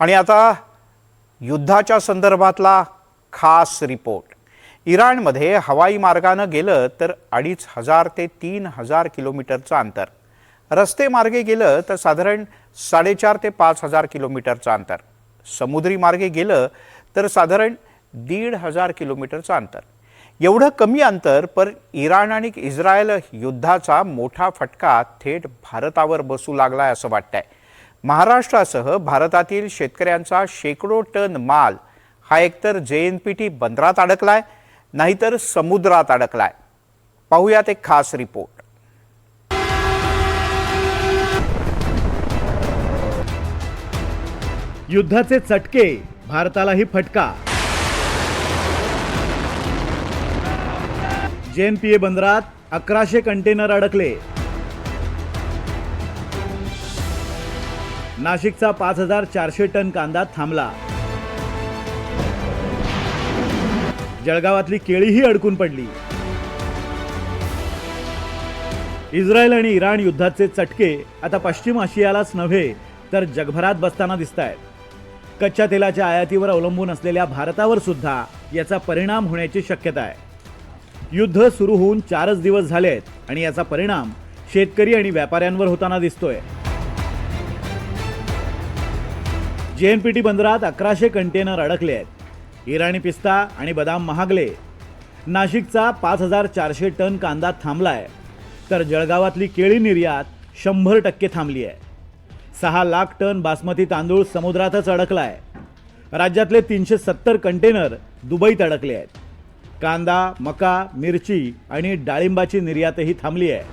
आणि आता युद्धाच्या संदर्भातला खास रिपोर्ट। इराणमध्ये हवाई मार्गाने गेलं तर 2500 ते 3000 किलोमीटरचं अंतर, रस्ते मार्गे गेलं तर साधारण 4.5 ते 5000 किलोमीटरचं अंतर, समुद्री मार्गे गेलं तर साधारण 1500 किलोमीटरचं अंतर। एवढं कमी अंतर, पर इराण आणि इस्रायल युद्धाचा मोठा फटका थेट भारतावर बसू लागलाय असं वाटतंय। महाराष्ट्रासह भारतातील शेतकऱ्यांचा शेकडो टन माल हा एकतर JNPT बंदरात अडकलाय, नाहीतर समुद्रात अडकलाय। पाहूयात एक खास रिपोर्ट। युद्धाचे चटके, भारतालाही फटका। JNPA बंदरात 1100 कंटेनर अडकले। नाशिकचा 5400 टन कांदा थांबला। जळगावातली केळीही अडकून पडली। इस्रायल आणि इराण युद्धाचे चटके आता पश्चिम आशियालाच नव्हे तर जगभरात बसताना दिसतायत। कच्च्या तेलाच्या आयातीवर अवलंबून असलेल्या भारतावर सुद्धा याचा परिणाम होण्याची शक्यता आहे। युद्ध सुरू होऊन 4च दिवस झाले आहेत आणि याचा परिणाम शेतकरी आणि व्यापाऱ्यांवर होताना दिसतोय। JNPT बंदरात 1100 कंटेनर अडकले आहेत। इराणी पिस्ता आणि बदाम महागले। नाशिकचा 5400 टन कांदा थांबलाय, तर जळगावातली केळी निर्यात 100% थांबली आहे। 6 लाख टन बासमती तांदूळ समुद्रातच अडकलाय। राज्यातले 370 कंटेनर दुबईत अडकले आहेत। कांदा, मका, मिरची आणि डाळिंबाची निर्यातही थांबली आहे।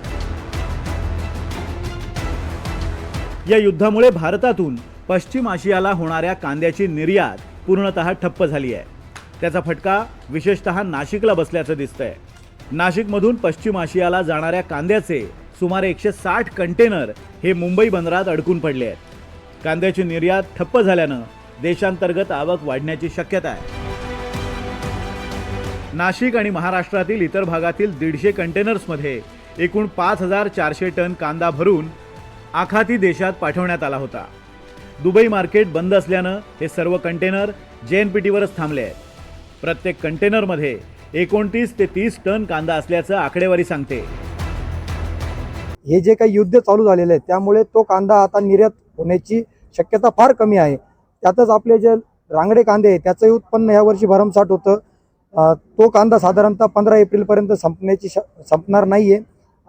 या युद्धामुळे भारतातून पश्चिम आशियाला होणाऱ्या कांद्याची निर्यात पूर्णतः ठप्प झाली आहे। त्याचा फटका विशेषतः नाशिकला बसल्याचं दिसतंय। नाशिकमधून पश्चिम आशियाला जाणाऱ्या कांद्याचे सुमारे 160 कंटेनर हे मुंबई बंदरात अडकून पडले आहेत। कांद्याची निर्यात ठप्प झाल्यानं देशांतर्गत आवक वाढण्याची शक्यता आहे। नाशिक आणि महाराष्ट्रातील इतर भागातील 150 कंटेनर्समध्ये एकूण 5400 टन कांदा भरून आखाती देशात पाठवण्यात आला होता। दुबई मार्केट बंद असल्यानं हे सर्व कंटेनर JNPTवरच थांबले आहेत। प्रत्येक कंटेनरमध्ये 29 ते 30 टन कांदा असल्याचं आकडेवारी सांगते। हे जे काही युद्ध चालू झालेलं आहे त्यामुळे तो कांदा आता निर्यात होण्याची शक्यता फार कमी आहे। त्यातच आपले जे रांगडे कांदे आहे त्याचंही उत्पन्न यावर्षी भरमसाठ होतं। तो कांदा साधारणतः 15 एप्रिलपर्यंत संपणार नाहीये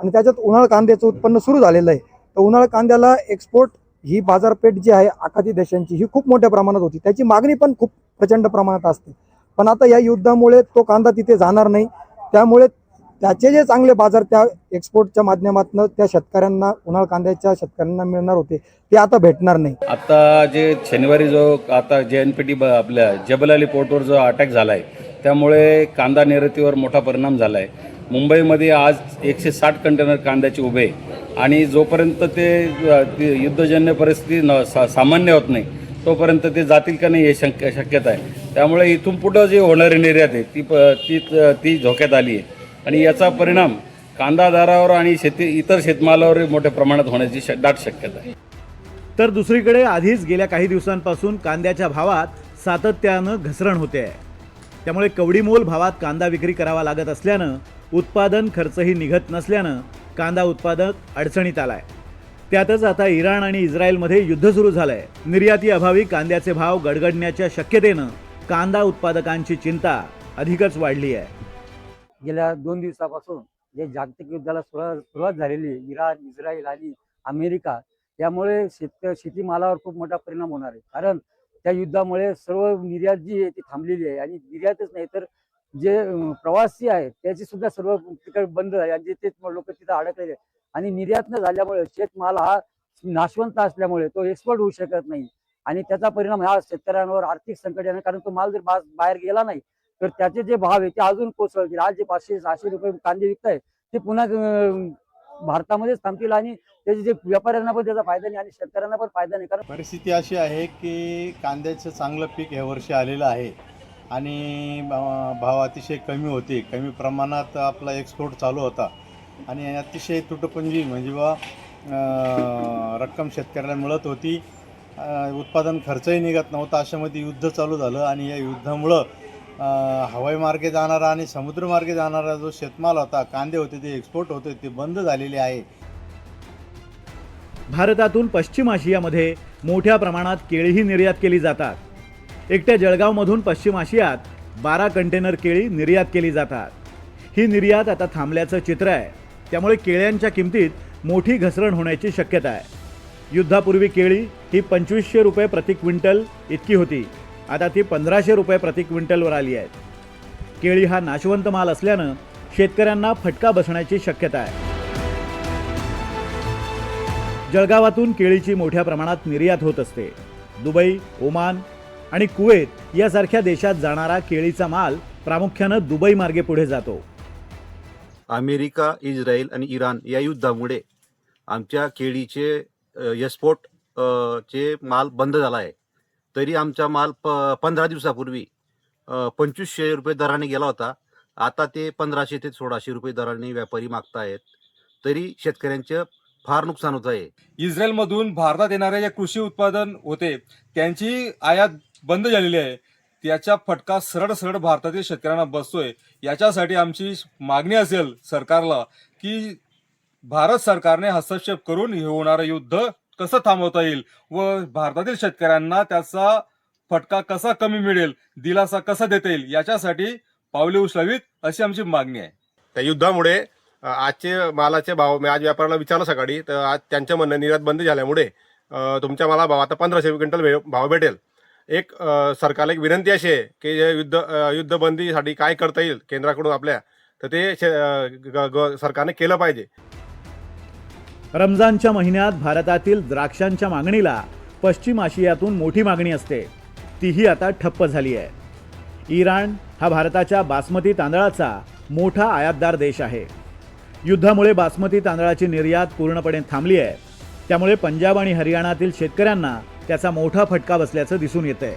आणि त्याच्यात उन्हाळ कांद्याचं उत्पन्न सुरू झालेलं आहे। तर उन्हाळ कांद्याला एक्सपोर्ट ही बाजारपेठ जी आहे आखाती देशांची ही खूप मोठ्या प्रमाणात होती, त्याची मागणी पण खूप प्रचंड प्रमाणात असते। पण आता या युद्धामुळे तो कांदा तिथे जाणार नाही, त्यामुळे त्याचे जे चांगले बाजार त्या एक्सपोर्टच्या माध्यमातून त्या शेतकऱ्यांना, उन्हाळ कांद्याच्या शेतकऱ्यांना मिळणार होते ते आता भेटणार नाही। आता जे शनिवारी जो आता JNPT आपल्या जबल अली पोर्टवर जो अटॅक झाला आहे त्यामुळे कांदा निर्यातीवर मोठा परिणाम झाला आहे। मुंबईमध्ये आज 160 कंटेनर कांद्याचे उभे आणि जोपर्यंत ते युद्धजन्य परिस्थिती सामान्य होत नाही तोपर्यंत ते जातील का नाही हे शक्यता आहे। त्यामुळे इथून पुढं जे होणारी निर्यात आहे ती धोक्यात आली आहे आणि याचा परिणाम कांदा दरावर आणि इतर शेतमालावर मोठ्या प्रमाणात होण्याची दाट शक्यता आहे। तर दुसरीकडे आधीच गेल्या काही दिवसांपासून कांद्याच्या भावात सातत्यानं घसरण होते आहे। त्यामुळे कवडीमोल भावात कांदा विक्री करावा लागत असल्यानं उत्पादन खर्चही निघत नसल्यानं कांदा उत्पादक अडचणीत आलाय। त्यातच आता इराण आणि इस्रायलमध्ये युद्ध सुरू झालंय। निर्याती अभावी कांद्याचे भाव गडगडण्याच्या शक्यतेनं कांदा उत्पादकांची चिंता अधिकच वाढली आहे। गेल्या 2 दिवसापासून जे जागतिक युद्धाला सुरुवात झालेली आहे, इराण, इस्रायल आणि अमेरिका, यामुळे शेतीमालावर खूप मोठा परिणाम होणार आहे। कारण त्या युद्धामुळे सर्व निर्यात जी आहे ती थांबलेली आहे आणि निर्यातच नाही तर जे प्रवासी आहेत त्याची सुद्धा सर्व तिकडे बंद झाली आणि ते लोक तिथं अडकलेले आणि निर्यात न झाल्यामुळे शेतमाल हा नाशवंत असल्यामुळे तो एक्सपोर्ट होऊ शकत नाही आणि त्याचा परिणाम हा शेतकऱ्यांवर आर्थिक संकट येणार। कारण तो माल जर बाहेर गेला नाही तर त्याचे जे भाव आहे ते अजून कोसळतील। आज जे 500-600 रुपये कांदे विकताय ते पुन्हा भारतामध्येच थांबतील आणि त्याचे जे व्यापाऱ्यांना पण त्याचा फायदा नाही आणि शेतकऱ्यांना पण फायदा नाही। कारण परिस्थिती अशी आहे की कांद्याचं चांगलं पीक या वर्षी आलेलं आहे आणि भाव अतिशय कमी होते, कमी प्रमाणात आपला एक्सपोर्ट चालू होता आणि अतिशय तुटपुंजी म्हणजे रक्कम शेतकऱ्याला मिळत होती उत्पादन खर्चही निघत नव्हता. अशामध्ये युद्ध चालू झालं आणि या युद्धामुळं हवाई मार्गे जाणारा आणि समुद्रमार्गे जाणारा जो शेतमाल होता, कांदे होते, ते एक्सपोर्ट होते, ते बंद झालेले आहे. भारतातून पश्चिम आशियामध्ये मोठ्या प्रमाणात केळीही निर्यात केली जातात. एकट्या जळगावमधून पश्चिम आशियात 12 कंटेनर केळी निर्यात केली जातात. ही निर्यात आता थांबल्याचं चित्र आहे. त्यामुळे केळ्यांच्या किमतीत मोठी घसरण होण्याची शक्यता आहे. युद्धापूर्वी केळी ही 2500 रुपये प्रति क्विंटल इतकी होती. आता ती 1500 रुपये प्रति क्विंटलवर आली आहे. केळी हा नाशवंत माल असल्यानं शेतकऱ्यांना फटका बसण्याची शक्यता आहे. जळगावातून केळीची मोठ्या प्रमाणात निर्यात होत असते. दुबई, ओमान आणि कुवेत यासारख्या देशात जाणारा केळीचा माल प्रामुख्यानं दुबई मार्गे पुढे जातो. अमेरिका, इस्रायल आणि इराण या युद्धामुळे आमच्या केळीचे एक्सपोर्ट चे माल बंद झाला आहे. तरी आमचा माल 15 दिवसापूर्वी 2500 रुपये दराने गेला होता. आता ते 1500 ते 1600 रुपये दराने व्यापारी मागतायत. तरी शेतकऱ्यांचं फार नुकसान होत आहे. इस्रायलमधून भारतात येणारे जे कृषी उत्पादन होते त्यांची आयात बंद झालेली आहे. त्याचा फटका सरळ सरळ भारतातील शेतकऱ्यांना बसतोय. याच्यासाठी आमची मागणी असेल सरकारला की भारत सरकारने हस्तक्षेप करून हे होणारं युद्ध कसं थांबवता येईल व भारतातील शेतकऱ्यांना त्याचा फटका कसा कमी मिळेल, दिलासा कसा देता येईल, याच्यासाठी पावले उचलावीत अशी आमची मागणी आहे. त्या युद्धामुळे आजचे मालाचे भाव मी आज व्यापाऱ्याला विचारलं सकाळी, तर आज त्यांच्या म्हणणं निर्यात बंद झाल्यामुळे तुमच्या माला भाव आता 1500 क्विंटल भाव भेटेल. एक सरकारला एक विनंती अशी आहे की युद्धबंदीसाठी काय करता येईल केंद्राकडून आपल्या, तर ते सरकारने केलं पाहिजे. रमजानच्या महिन्यात भारतातील द्राक्षांच्या मागणीला पश्चिम आशियातून मोठी मागणी असते. तीही आता ठप्प झाली आहे. इराण हा भारताच्या बासमती तांदळाचा मोठा आयातदार देश आहे. युद्धामुळे बासमती तांदळाची निर्यात पूर्णपणे थांबली आहे. त्यामुळे पंजाब आणि हरियाणातील शेतकऱ्यांना त्याचा मोठा फटका बसल्याचं दिसून येतंय.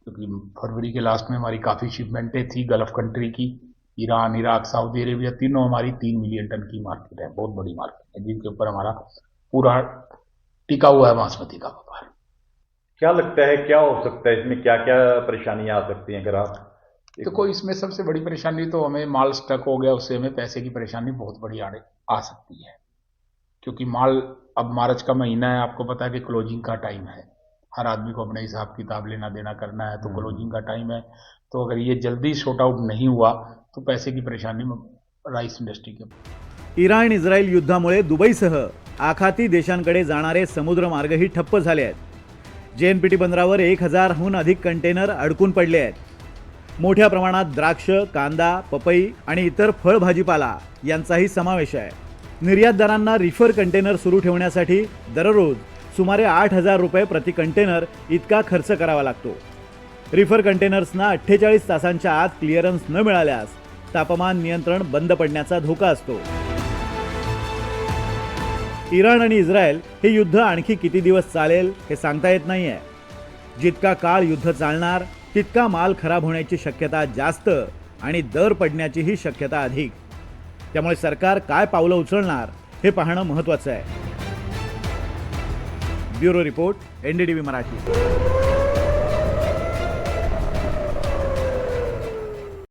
क्योंकि फरवरी के लास्ट में हमारी काफ़ी शिपमेंटें थी गल्फ कंट्री की. ईरान, इराक, सऊदी अरेबिया तीनों हमारी 3 मिलियन टन की मार्केट है, बहुत बड़ी मार्केट है, जिनके ऊपर हमारा पूरा टिका हुआ है बासमती का व्यापार. क्या लगता है क्या हो सकता है इसमें, क्या क्या परेशानियां आ सकती हैं अगर आप? देखो, इसमें सबसे बड़ी परेशानी तो हमें माल स्टक हो गया, उससे हमें पैसे की परेशानी बहुत बड़ी आ सकती है. क्योंकि माल अब मार्च का महीना है, आपको पता है कि क्लोजिंग का टाइम है. हर आदमी को अपने हिसाब किताब लेना देना करना है, तो क्लोजिंग का टाइम है. तो अगर ये जल्दी शॉर्ट आउट नहीं हुआ तो पैसे की परेशानी राईस इंडस्ट्री के. इराण इस्रायल युद्धामुळे दुबईसह आखाती देशांकडे जाणारे समुद्रमार्गही ठप्प झाले आहेत. JNPT बंदरावर 1000हून अधिक कंटेनर अडकून पडले आहेत. मोठ्या प्रमाणात द्राक्ष, कांदा, पपई आणि इतर फळभाजीपाला यांचाही समावेश आहे. निर्यातदारांना रिफर कंटेनर सुरू ठेवण्यासाठी दररोज सुमारे 8000 रुपये प्रति कंटेनर इतका खर्च करावा लागतो. रिफर कंटेनर्सना 48 तासांच्या आत क्लिअरन्स न मिळाल्यास तापमान नियंत्रण बंद पडण्याचा धोका असतो. इराण आणि इस्रायल हे युद्ध आणखी किती दिवस चालेल हे सांगता येत नाहीये. जितका काळ युद्ध चालणार तितका माल खराब होण्याची शक्यता जास्त आणि दर पडण्याचीही शक्यता अधिक. त्यामुळे सरकार काय पावलं उचलणार हे पाहणं महत्त्वाचं आहे. Bureau report, NDTV Marathi.